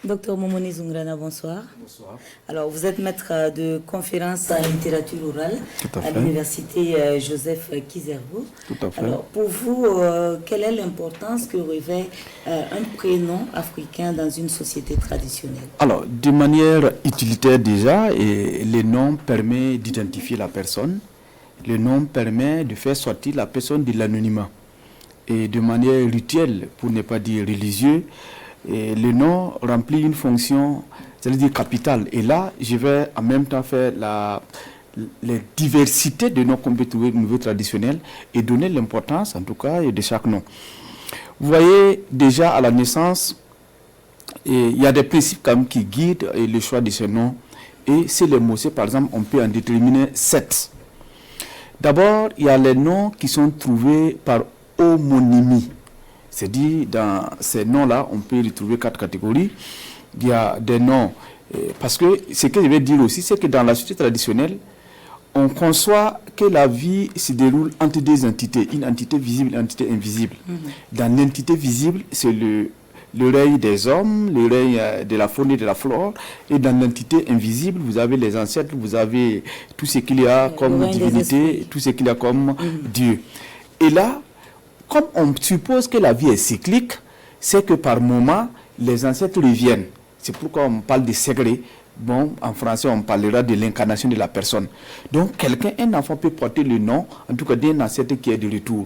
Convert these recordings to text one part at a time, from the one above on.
Docteur Momoni Zungrana, bonsoir. Bonsoir. Alors, vous êtes maître de conférence en littérature orale à l'université Joseph Kizerbo. Tout à fait. Alors, pour vous, quelle est l'importance que revêt un prénom africain dans une société traditionnelle? Alors, de manière utilitaire déjà, et le nom permet d'identifier la personne. Le nom permet de faire sortir la personne de l'anonymat. Et de manière rituelle, pour ne pas dire religieuse, et le nom remplit une fonction, c'est-à-dire capitale. Et là, je vais en même temps faire les diversités de noms qu'on peut trouver au niveau traditionnel et donner l'importance, en tout cas, de chaque nom. Vous voyez, déjà à la naissance, il y a des principes quand même qui guident le choix de ces noms. Et c'est les mots, par exemple, on peut en déterminer 7. D'abord, il y a les noms qui sont trouvés par homonymie. C'est-à-dire, dans ces noms-là, on peut retrouver 4 catégories. Il y a des noms, parce que ce que je vais dire aussi, c'est que dans la société traditionnelle, on conçoit que la vie se déroule entre deux entités, une entité visible et une entité invisible. Dans l'entité visible, c'est l'oreille des hommes, l'oreille de la faune et de la flore. Et dans l'entité invisible, vous avez les ancêtres, vous avez tout ce qu'il y a comme divinité, tout ce qu'il y a comme Dieu. Et là, comme on suppose que la vie est cyclique, c'est que par moment, les ancêtres reviennent. C'est pourquoi on parle de secret. Bon, en français, on parlera de l'incarnation de la personne. Donc, un enfant peut porter le nom, en tout cas d'un ancêtre qui est de retour.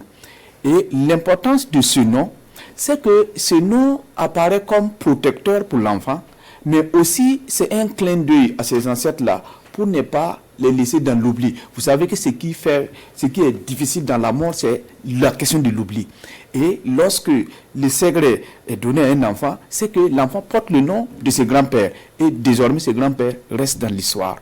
Et l'importance de ce nom, c'est que ce nom apparaît comme protecteur pour l'enfant, mais aussi c'est un clin d'œil à ces ancêtres-là pour ne pas les laisser dans l'oubli. Vous savez que ce qui est difficile dans la mort, c'est la question de l'oubli. Et lorsque le secret est donné à un enfant, c'est que l'enfant porte le nom de ses grands-pères. Et désormais, ses grands-pères restent dans l'histoire.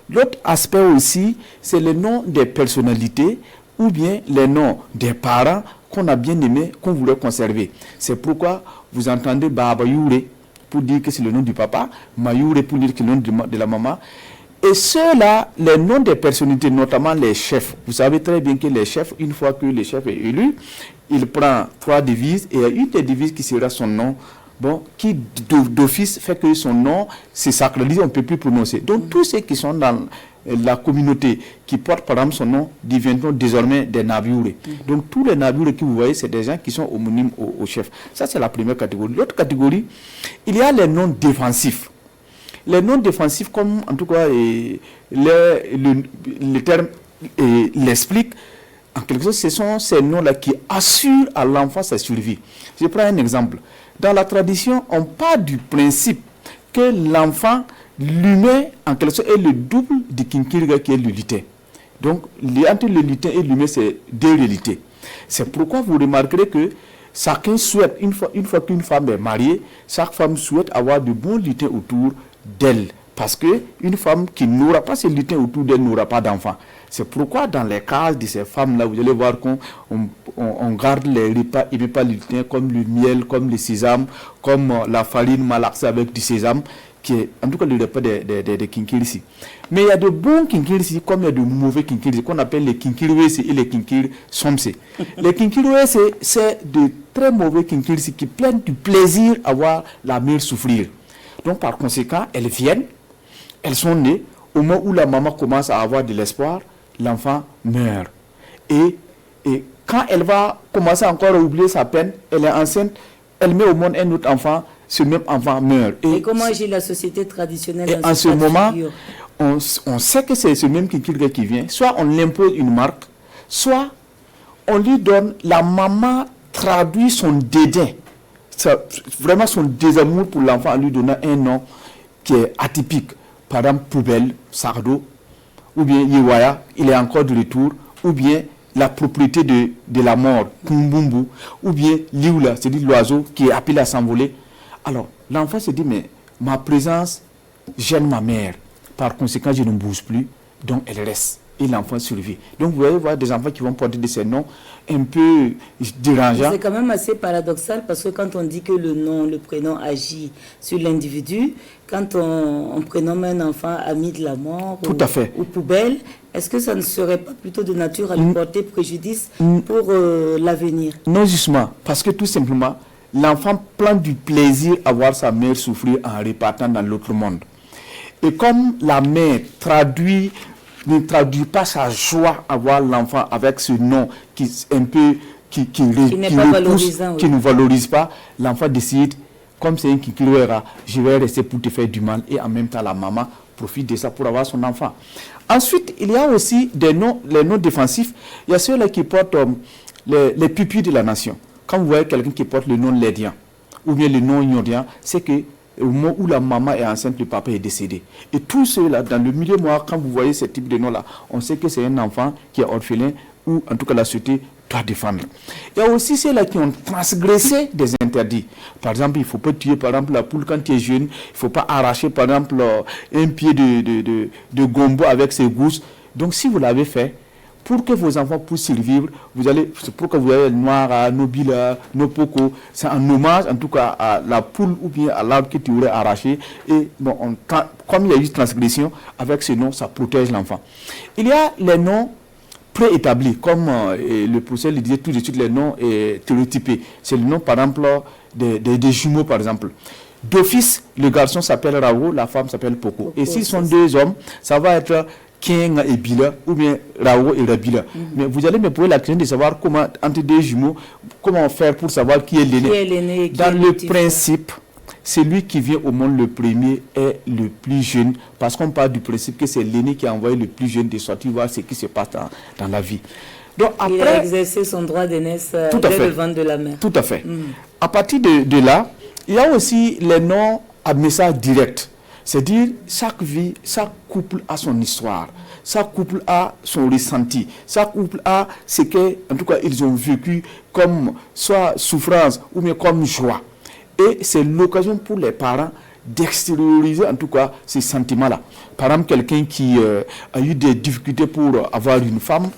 L'autre aspect aussi, c'est le nom des personnalités ou bien les noms des parents qu'on a bien aimés, qu'on voulait conserver. C'est pourquoi vous entendez Baba Youre pour dire que c'est le nom du papa, Mayoure pour dire que c'est le nom de la maman. Et ceux-là, les noms des personnalités, notamment les chefs, vous savez très bien que les chefs, une fois que le chef est élu, il prend 3 devises et une des devises qui sera son nom, bon, qui d'office fait que son nom se sacralise, on ne peut plus prononcer. Donc tous ceux qui sont dans la communauté qui portent par exemple son nom deviendront désormais des Nabiurés. Donc tous les Nabiurés que vous voyez, c'est des gens qui sont homonymes au chef. Ça, c'est la première catégorie. L'autre catégorie, il y a les noms défensifs. Les noms défensifs, comme en tout cas le terme l'explique, en quelque sorte, ce sont ces noms-là qui assurent à l'enfant sa survie. Je prends un exemple. Dans la tradition, on part du principe que l'enfant, l'humain, en quelque sorte, est le double du kinkiriga qui est le lutin. Donc, entre le lutin et l'humain, c'est 2 réalités. C'est pourquoi vous remarquerez que chacun souhaite, une fois qu'une femme est mariée, chaque femme souhaite avoir de bons lutins autour d'elle. Parce qu'une femme qui n'aura pas ce lutin autour d'elle n'aura pas d'enfant. C'est pourquoi dans les cases de ces femmes-là, vous allez voir qu'on garde les repas et pas le lutin, comme le miel, comme le sésame, comme la farine malaxée avec du sésame, qui est en tout cas le repas des kinkirisi. Mais il y a de bons kinkirisi comme il y a de mauvais kinkirisi qu'on appelle les kinkiriwesi et les kinkir somse. Les kinkiriwesi, c'est de très mauvais kinkirisi qui prennent du plaisir à voir la mère souffrir. Donc par conséquent, elles viennent, elles sont nées, au moment où la maman commence à avoir de l'espoir, l'enfant meurt. Et quand elle va commencer encore à oublier sa peine, elle est enceinte, elle met au monde un autre enfant, ce même enfant meurt. Et comment agit la société traditionnelle dans ce moment, on sait que c'est ce même qui vient. Soit on l'impose une marque, soit on lui donne, la maman traduit son dédain, vraiment son désamour pour l'enfant en lui donnant un nom qui est atypique. Par exemple, poubelle, sardo, ou bien Yewaya, il est encore de retour, ou bien la propriété de la mort, Kumbumbu, ou bien Liula, c'est-à-dire l'oiseau qui est appelé à s'envoler. Alors, l'enfant se dit, mais ma présence gêne ma mère. Par conséquent, je ne bouge plus, donc elle reste. Et l'enfant survit. Donc, vous allez voir des enfants qui vont porter de ces noms un peu dérangeants. C'est quand même assez paradoxal parce que quand on dit que le prénom agit sur l'individu, quand on prénomme un enfant ami de la mort ou poubelle, est-ce que ça ne serait pas plutôt de nature à lui porter préjudice pour l'avenir? Non, justement, parce que tout simplement, l'enfant prend du plaisir à voir sa mère souffrir en repartant dans l'autre monde. Et comme la mère ne traduit pas sa joie à voir l'enfant avec ce nom qui est un peu qui ne valorise pas, l'enfant décide, comme c'est un kiklouera, je vais rester pour te faire du mal, et en même temps la maman profite de ça pour avoir son enfant. Ensuite, il y a aussi les noms défensifs. Il y a ceux-là qui portent les pupilles de la nation. Quand vous voyez quelqu'un qui porte le nom Lédian ou bien le nom Ignorian, c'est que au moment où la maman est enceinte, le papa est décédé. Et tout cela, dans le milieu mois, quand vous voyez ce type de nom-là, on sait que c'est un enfant qui est orphelin ou en tout cas la société doit défendre. Il y a aussi ceux-là qui ont transgressé des interdits. Par exemple, il ne faut pas tuer par exemple la poule quand tu es jeune. Il ne faut pas arracher par exemple un pied de gombo avec ses gousses. Donc si vous l'avez fait, pour que vos enfants puissent survivre, pour que vous ayez le noir, nos bilas, nos pocos, c'est un hommage en tout cas à la poule ou bien à l'arbre que tu aurais arraché. Et bon, comme il y a eu transgression, avec ce nom, ça protège l'enfant. Il y a les noms préétablis, comme le professeur le disait tout de suite, les noms stéréotypés. C'est le nom par exemple des jumeaux par exemple. D'office, le garçon s'appelle Rao, la femme s'appelle Poco. Et s'ils sont deux hommes, ça va être Kenga et Bila, ou bien Rao et Rabila. Mais vous allez me poser la question de savoir comment, entre deux jumeaux, comment faire pour savoir qui est l'aîné. Dans le principe, celui qui vient au monde le premier est le plus jeune, parce qu'on parle du principe que c'est l'aîné qui a envoyé le plus jeune de sortir voir ce qui se passe dans la vie. Donc, après, il a exercé son droit d'aînesse dès le ventre de la mère. Tout à fait. À partir de là, il y a aussi les noms à message direct. C'est-à-dire, chaque vie, chaque couple a son histoire, chaque couple a son ressenti, chaque couple a ce que, en tout cas, ils ont vécu comme soit souffrance ou bien comme joie. Et c'est l'occasion pour les parents d'extérioriser, en tout cas, ces sentiments-là. Par exemple, quelqu'un qui a eu des difficultés pour avoir une femme,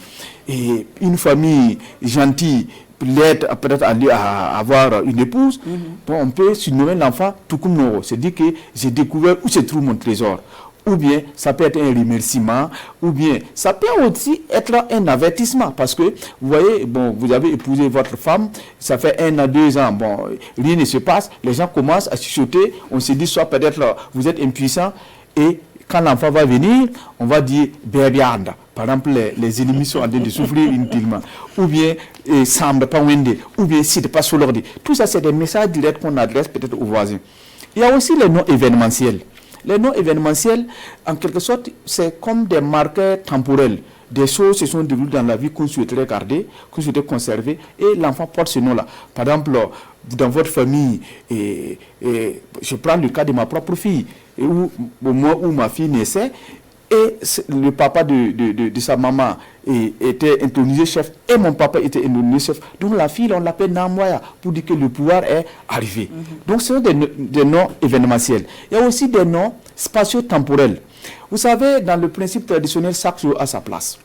et une famille gentille, l'aide peut-être à avoir une épouse, bon, on peut surnommer l'enfant tout comme nous. C'est-à-dire que j'ai découvert où se trouve mon trésor. Ou bien ça peut être un remerciement, ou bien ça peut aussi être un avertissement. Parce que vous voyez, bon, vous avez épousé votre femme, ça fait 1 à 2 ans, bon, rien ne se passe, les gens commencent à chuchoter, on se dit soit peut-être vous êtes impuissant, et quand l'enfant va venir, on va dire Bébianda. Par exemple, les ennemis sont en train de souffrir inutilement. Ou bien, semble pas wende. Ou bien, si pas sur l'ordi. Tout ça, c'est des messages directs qu'on adresse peut-être aux voisins. Il y a aussi les noms événementiels. Les noms événementiels, en quelque sorte, c'est comme des marqueurs temporels. Des choses se sont déroulées dans la vie qu'on souhaiterait garder, qu'on souhaiterait conserver, et l'enfant porte ce nom-là. Par exemple, dans votre famille, je prends le cas de ma propre fille, où moi où ma fille naissait, et le papa de sa maman était intronisé chef, et mon papa était intronisé chef. Donc la fille, on l'appelle Namwaya, pour dire que le pouvoir est arrivé. Donc ce sont des noms événementiels. Il y a aussi des noms spatio-temporels. Vous savez, dans le principe traditionnel, chaque chose a sa place.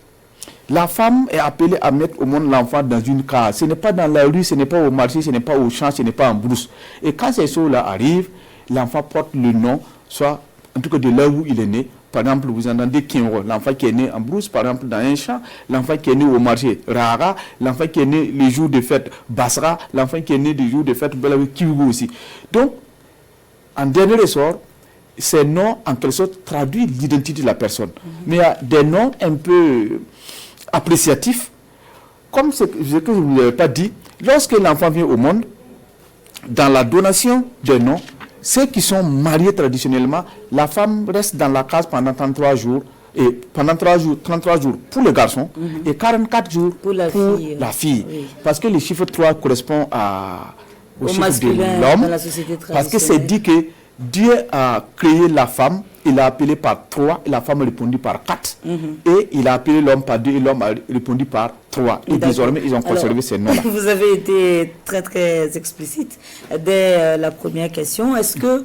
La femme est appelée à mettre au monde l'enfant dans une case. Ce n'est pas dans la rue, ce n'est pas au marché, ce n'est pas au champ, ce n'est pas en brousse. Et quand ces choses-là arrivent, l'enfant porte le nom, soit en tout cas de là où il est né. Par exemple, vous entendez Kinro, l'enfant qui est né en brousse, par exemple dans un champ, l'enfant qui est né au marché, Rara, l'enfant qui est né les jours de fête, Basra, l'enfant qui est né les jours de fête, Kivu aussi. Donc, en dernier ressort, ces noms, en quelque sorte, traduisent l'identité de la personne. Mais il y a des noms un peu appréciatifs, comme ce que je ne vous avais pas dit, lorsque l'enfant vient au monde, dans la donation des noms, ceux qui sont mariés traditionnellement, la femme reste dans la case pendant 33 jours, et pendant 33 jours pour le garçon, et 44 jours pour la fille. Oui. Parce que le chiffre 3 correspond au chiffre de l'homme, parce que c'est dit que Dieu a créé la femme, il a appelé par 3, et la femme a répondu par 4. Et il a appelé l'homme par 2, et l'homme a répondu par 3. Et désormais, ils ont conservé ces noms-là. Vous avez été très, très explicite dès la première question. Est-ce que,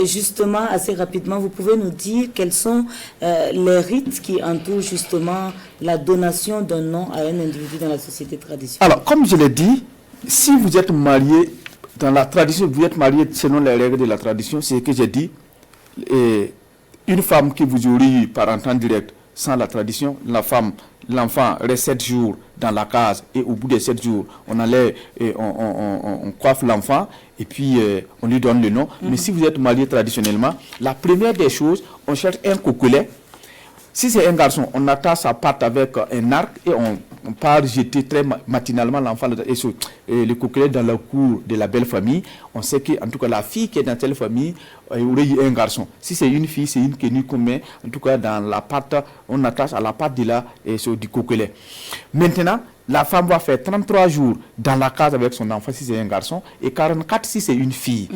justement, assez rapidement, vous pouvez nous dire quels sont les rites qui entourent justement la donation d'un nom à un individu dans la société traditionnelle? Alors, comme je l'ai dit, si vous êtes marié, dans la tradition, vous êtes marié selon les règles de la tradition, c'est ce que j'ai dit. Et une femme que vous auriez eu par entente direct sans la tradition, la femme, l'enfant reste 7 jours dans la case et au bout de 7 jours, on allait, on coiffe l'enfant et puis on lui donne le nom. Mais si vous êtes marié traditionnellement, la première des choses, on cherche un coquelet. Si c'est un garçon, on attache sa patte avec un arc et on part jeter très matinalement l'enfant et le coquelet dans la cour de la belle famille. On sait que, en tout cas, la fille qui est dans telle famille, il y aurait eu un garçon. Si c'est une fille, c'est une quenouille qu'on met, en tout cas, dans la patte, on attache à la patte du coquelet. Maintenant, la femme va faire 33 jours dans la case avec son enfant si c'est un garçon et 44 si c'est une fille.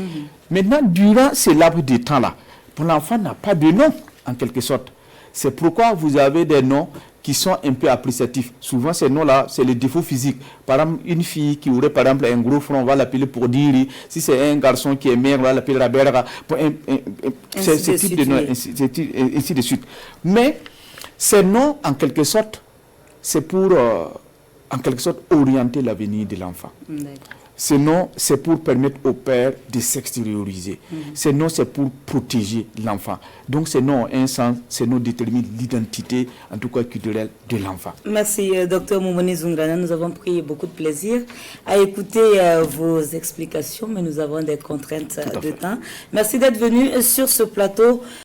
Maintenant, durant ce laps de temps-là, l'enfant n'a pas de nom, en quelque sorte. C'est pourquoi vous avez des noms qui sont un peu appréciatifs. Souvent, ces noms-là, c'est les défauts physiques. Par exemple, une fille qui aurait, par exemple, un gros front, on va l'appeler pour dire. Si c'est un garçon qui est maigre, on va l'appeler Rabera. C'est type de nom, ainsi de suite. Mais ces noms, en quelque sorte, c'est pour, en quelque sorte, orienter l'avenir de l'enfant. Sinon, c'est pour permettre au père de s'extérioriser. Sinon, c'est pour protéger l'enfant. Donc, ces noms ont un sens, ces noms déterminent l'identité, en tout cas culturelle, de l'enfant. Merci, Dr Moumouni Zoungrana. Nous avons pris beaucoup de plaisir à écouter vos explications, mais nous avons des contraintes de temps. Merci d'être venu sur ce plateau.